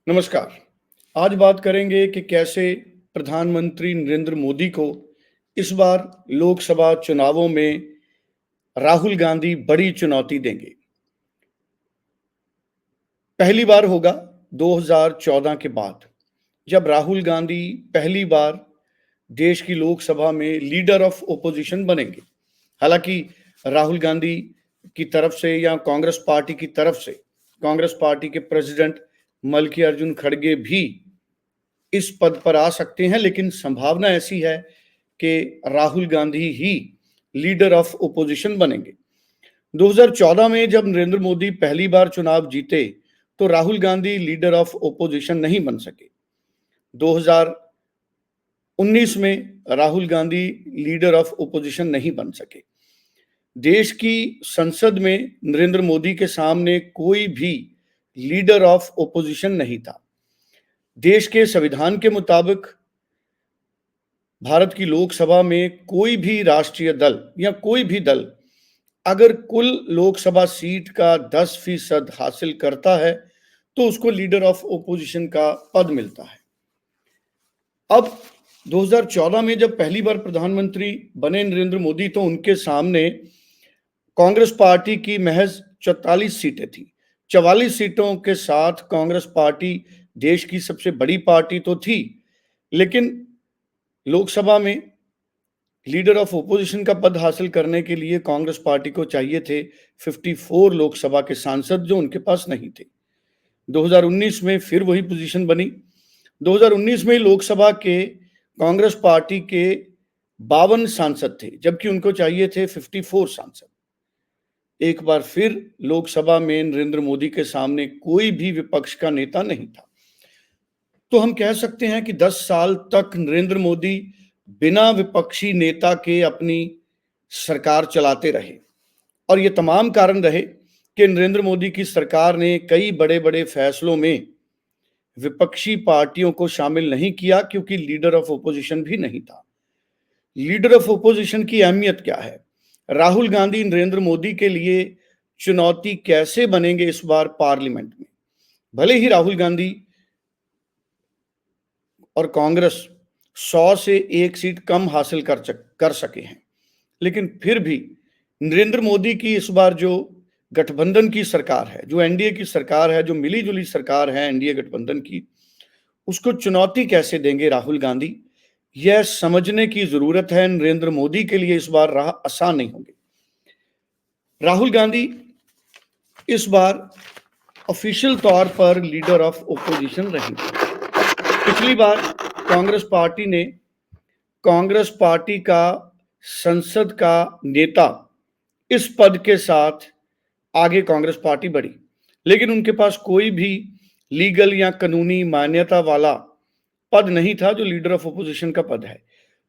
नमस्कार। आज बात करेंगे कि कैसे प्रधानमंत्री नरेंद्र मोदी को इस बार लोकसभा चुनावों में राहुल गांधी बड़ी चुनौती देंगे। पहली बार होगा 2014 के बाद, जब राहुल गांधी पहली बार देश की लोकसभा में लीडर ऑफ ओपोजिशन बनेंगे। हालांकि राहुल गांधी की तरफ से या कांग्रेस पार्टी की तरफ से कांग्रेस पार्टी के प्रेसिडेंट मल्लिकार्जुन खड़गे भी इस पद पर आ सकते हैं, लेकिन संभावना ऐसी है कि राहुल गांधी ही लीडर ऑफ ओपोजिशन बनेंगे। 2014 में जब नरेंद्र मोदी पहली बार चुनाव जीते तो Rahul Gandhi leader of opposition नहीं बन सके। 2019 में Rahul Gandhi leader of opposition नहीं बन सके। देश की संसद में नरेंद्र मोदी के सामने कोई भी लीडर ऑफ ओपोजिशन नहीं था। देश के संविधान के मुताबिक भारत की लोकसभा में कोई भी राष्ट्रीय दल या कोई भी दल अगर कुल लोकसभा सीट का 10% हासिल करता है तो उसको लीडर ऑफ ओपोजिशन का पद मिलता है। अब 2014 में जब पहली बार प्रधानमंत्री बने नरेंद्र मोदी तो उनके सामने कांग्रेस पार्टी की महज 44 सीटें थी। 44 सीटों के साथ कांग्रेस पार्टी देश की सबसे बड़ी पार्टी तो थी, लेकिन लोकसभा में लीडर ऑफ ओपोजिशन का पद हासिल करने के लिए कांग्रेस पार्टी को चाहिए थे 54 लोकसभा के सांसद, जो उनके पास नहीं थे। 2019 में फिर वही पोजीशन बनी। 2019 में लोकसभा के कांग्रेस पार्टी के 52 सांसद थे, जबकि उनको चाहिए थे 54 सांसद। एक बार फिर लोकसभा में नरेंद्र मोदी के सामने कोई भी विपक्ष का नेता नहीं था। तो हम कह सकते हैं कि 10 साल तक नरेंद्र मोदी बिना विपक्षी नेता के अपनी सरकार चलाते रहे, और ये तमाम कारण रहे कि नरेंद्र मोदी की सरकार ने कई बड़े बड़े फैसलों में विपक्षी पार्टियों को शामिल नहीं किया, क्योंकि लीडर ऑफ ओपोजिशन भी नहीं था। लीडर ऑफ ओपोजिशन की अहमियत क्या है? राहुल गांधी नरेंद्र मोदी के लिए चुनौती कैसे बनेंगे इस बार पार्लियामेंट में? भले ही राहुल गांधी और कांग्रेस 100 से 1 सीट कम हासिल कर सके हैं, लेकिन फिर भी नरेंद्र मोदी की इस बार जो गठबंधन की सरकार है, जो एनडीए की सरकार है, जो मिली जुली सरकार है एनडीए गठबंधन की, उसको चुनौती कैसे देंगे राहुल गांधी? यह समझने की जरूरत है। नरेंद्र मोदी के लिए इस बार राह आसान नहीं होगी। राहुल गांधी इस बार ऑफिशियल तौर पर लीडर ऑफ ओपोजिशन रहेंगे। पिछली बार कांग्रेस पार्टी ने कांग्रेस पार्टी का संसद का नेता इस पद के साथ आगे कांग्रेस पार्टी बढ़ी, लेकिन उनके पास कोई भी लीगल या कानूनी मान्यता वाला पद नहीं था जो लीडर ऑफ ओपोजिशन का पद है।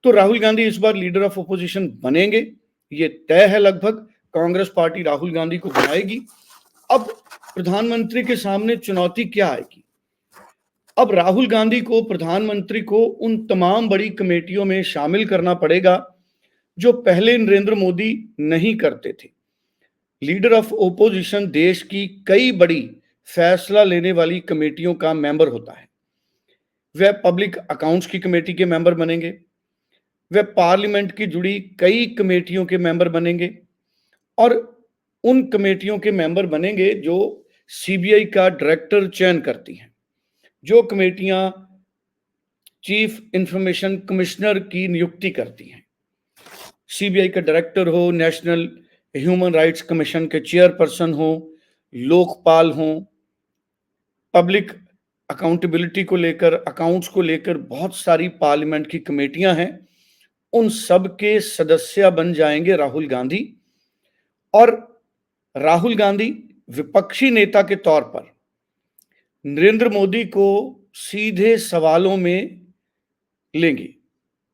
तो राहुल गांधी इस बार लीडर ऑफ ओपोजिशन बनेंगे, ये तय है लगभग। कांग्रेस पार्टी राहुल गांधी को बनाएगी। अब प्रधानमंत्री के सामने चुनौती क्या आएगी? अब राहुल गांधी को, प्रधानमंत्री को, उन तमाम बड़ी कमेटियों में शामिल करना पड़ेगा जो पहले नरेंद्र मोदी नहीं करते थे। लीडर ऑफ ओपोजिशन देश की कई बड़ी फैसला लेने वाली कमेटियों का मेंबर होता है। वह पब्लिक अकाउंट्स की कमेटी के मेंबर बनेंगे, वह पार्लियामेंट की जुड़ी कई कमेटियों के मेंबर बनेंगे, और उन कमेटियों के मेंबर बनेंगे जो सीबीआई का डायरेक्टर चयन करती हैं, जो कमेटियां चीफ इंफॉर्मेशन कमिश्नर की नियुक्ति करती हैं। सीबीआई का डायरेक्टर हो, नेशनल ह्यूमन राइट्स कमीशन के चेयरपर्सन हो, लोकपाल हो, पब्लिक अकाउंटेबिलिटी को लेकर, अकाउंट्स को लेकर बहुत सारी पार्लियामेंट की कमेटियां हैं। उन सब के सदस्य बन जाएंगे राहुल गांधी, और राहुल गांधी विपक्षी नेता के तौर पर नरेंद्र मोदी को सीधे सवालों में लेंगे।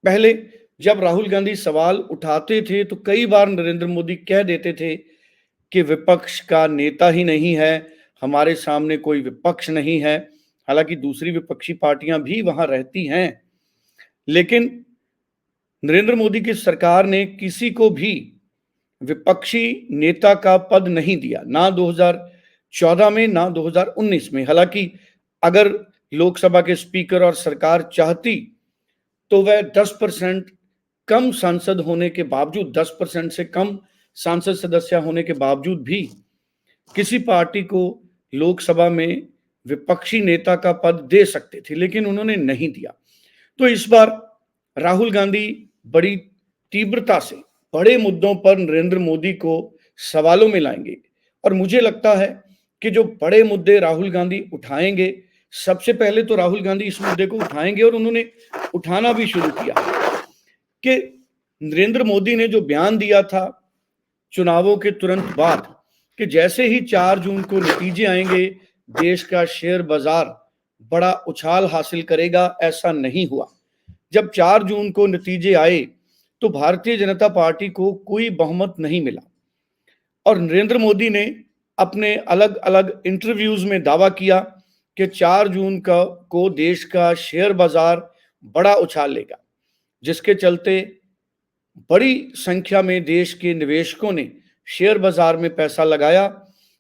पहले जब राहुल गांधी सवाल उठाते थे तो कई बार नरेंद्र मोदी कह देते थे कि विपक्ष का नेता ही नहीं है, हमारे सामने कोई विपक्ष नहीं है। हालांकि दूसरी विपक्षी पार्टियां भी वहां रहती हैं, लेकिन नरेंद्र मोदी की सरकार ने किसी को भी विपक्षी नेता का पद नहीं दिया, ना 2014 में, ना 2019 में। हालांकि अगर लोकसभा के स्पीकर और सरकार चाहती तो वह 10% कम सांसद होने के बावजूद, 10% से कम सांसद सदस्य होने के बावजूद भी किसी पार्टी को लोकसभा में विपक्षी नेता का पद दे सकते थे, लेकिन उन्होंने नहीं दिया। तो इस बार राहुल गांधी बड़ी तीव्रता से बड़े मुद्दों पर नरेंद्र मोदी को सवालों में लाएंगे और मुझे लगता है कि जो बड़े मुद्दे राहुल गांधी उठाएंगे, सबसे पहले तो राहुल गांधी इस मुद्दे को उठाएंगे और उन्होंने उठाना भी शुरू किया कि नरेंद्र मोदी ने जो बयान दिया था चुनावों के तुरंत बाद कि जैसे ही 4 जून को नतीजे आएंगे देश का शेयर बाजार बड़ा उछाल हासिल करेगा, ऐसा नहीं हुआ। जब 4 जून को नतीजे आए तो भारतीय जनता पार्टी को कोई बहुमत नहीं मिला और नरेंद्र मोदी ने अपने अलग अलग इंटरव्यूज में दावा किया कि 4 जून को देश का शेयर बाजार बड़ा उछाल लेगा, जिसके चलते बड़ी संख्या में देश के निवेशकों ने शेयर बाजार में पैसा लगाया।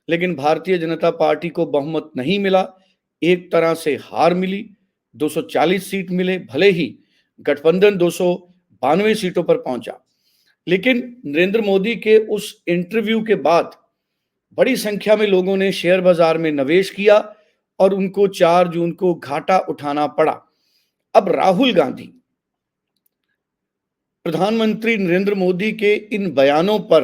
लेकिन भारतीय जनता पार्टी को बहुमत नहीं मिला, एक तरह से हार मिली। 240 सीट मिले, भले ही गठबंधन 292 सीटों पर पहुंचा, लेकिन नरेंद्र मोदी के उस इंटरव्यू के बाद बड़ी संख्या में लोगों ने शेयर बाजार में निवेश किया और उनको 4 जून को घाटा उठाना पड़ा। अब राहुल गांधी प्रधानमंत्री नरेंद्र मोदी के इन बयानों पर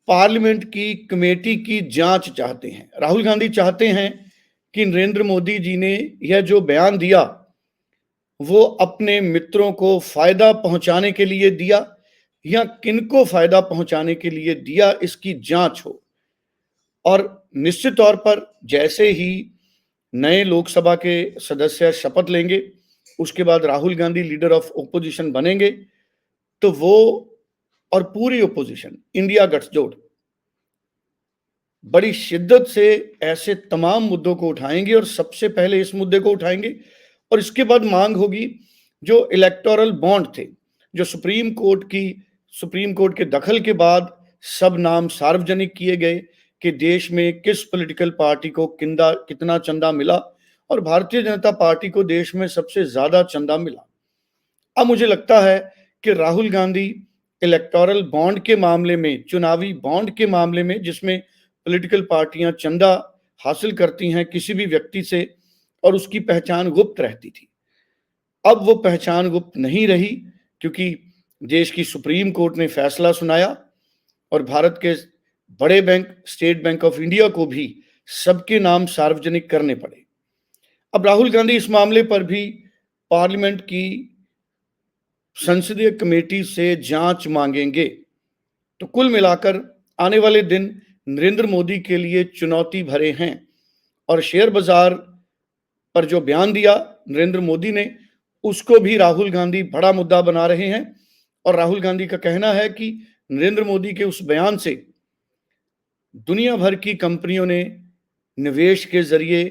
पार्लियामेंट की कमेटी की जांच चाहते हैं। राहुल गांधी चाहते हैं कि नरेंद्र मोदी जी ने यह जो बयान दिया वो अपने मित्रों को फायदा पहुंचाने के लिए दिया या किनको फायदा पहुंचाने के लिए दिया, इसकी जांच हो। और निश्चित तौर पर जैसे ही नए लोकसभा के सदस्य शपथ लेंगे, उसके बाद Rahul Gandhi leader of opposition बनेंगे, तो वो और पूरी ओपोजिशन इंडिया गठजोड़ बड़ी शिद्दत से ऐसे तमाम मुद्दों को उठाएंगे और सबसे पहले इस मुद्दे को उठाएंगे और इसके बाद मांग होगी जो इलेक्टोरल बॉन्ड थे, जो सुप्रीम कोर्ट के दखल के बाद सब नाम सार्वजनिक किए गए कि देश में किस पॉलिटिकल पार्टी को कितना चंदा मिला और भारतीय जनता पार्टी को देश में सबसे ज्यादा चंदा मिला। अब मुझे लगता है कि राहुल गांधी इलेक्टोरल बॉन्ड के मामले में, चुनावी बॉन्ड के मामले में, जिसमें पॉलिटिकल पार्टियां चंदा हासिल करती हैं किसी भी व्यक्ति से और उसकी पहचान गुप्त रहती थी, अब वो पहचान गुप्त नहीं रही क्योंकि देश की सुप्रीम कोर्ट ने फैसला सुनाया और भारत के बड़े bank state bank of India को भी सबके नाम सार्वजनिक करने पड़े। अब राहुल गांधी इस मामले पर भी पार्लियामेंट की संसदीय कमेटी से जांच मांगेंगे। तो कुल मिलाकर आने वाले दिन नरेंद्र मोदी के लिए चुनौती भरे हैं और शेयर बाजार पर जो बयान दिया नरेंद्र मोदी ने, उसको भी राहुल गांधी बड़ा मुद्दा बना रहे हैं और राहुल गांधी का कहना है कि नरेंद्र मोदी के उस बयान से दुनिया भर की कंपनियों ने निवेश के जरिए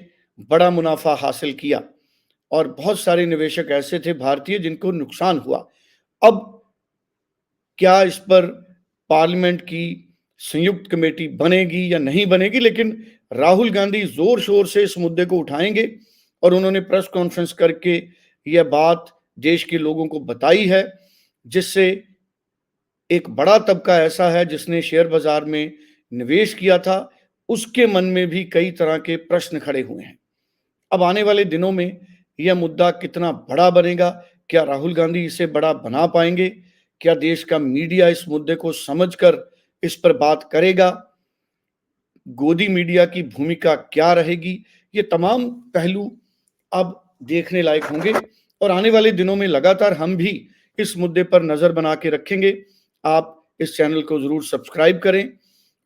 बड़ा मुनाफा हासिल किया और बहुत सारे निवेशक ऐसे थे भारतीय जिनको नुकसान हुआ। अब क्या इस पर पार्लियामेंट की संयुक्त कमेटी बनेगी या नहीं बनेगी, लेकिन राहुल गांधी जोर शोर से इस मुद्दे को उठाएंगे और उन्होंने प्रेस कॉन्फ्रेंस करके यह बात देश के लोगों को बताई है, जिससे एक बड़ा तबका ऐसा है जिसने शेयर बाजार में निवेश किया था, उसके मन में भी कई तरह के प्रश्न खड़े हुए हैं। अब आने वाले दिनों में यह मुद्दा कितना बड़ा बनेगा, क्या राहुल गांधी इसे बड़ा बना पाएंगे, क्या देश का मीडिया इस मुद्दे को समझकर इस पर बात करेगा, गोदी मीडिया की भूमिका क्या रहेगी, ये तमाम पहलू अब देखने लायक होंगे और आने वाले दिनों में लगातार हम भी इस मुद्दे पर नजर बना के रखेंगे। आप इस चैनल को जरूर सब्सक्राइब करें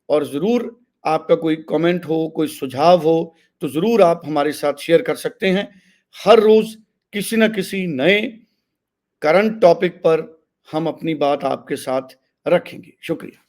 और जरूर आपका कोई कमेंट हो, कोई सुझाव हो तो जरूर आप हमारे साथ शेयर कर सकते हैं। हर रोज किसी न किसी नए करंट टॉपिक पर हम अपनी बात आपके साथ रखेंगे। शुक्रिया।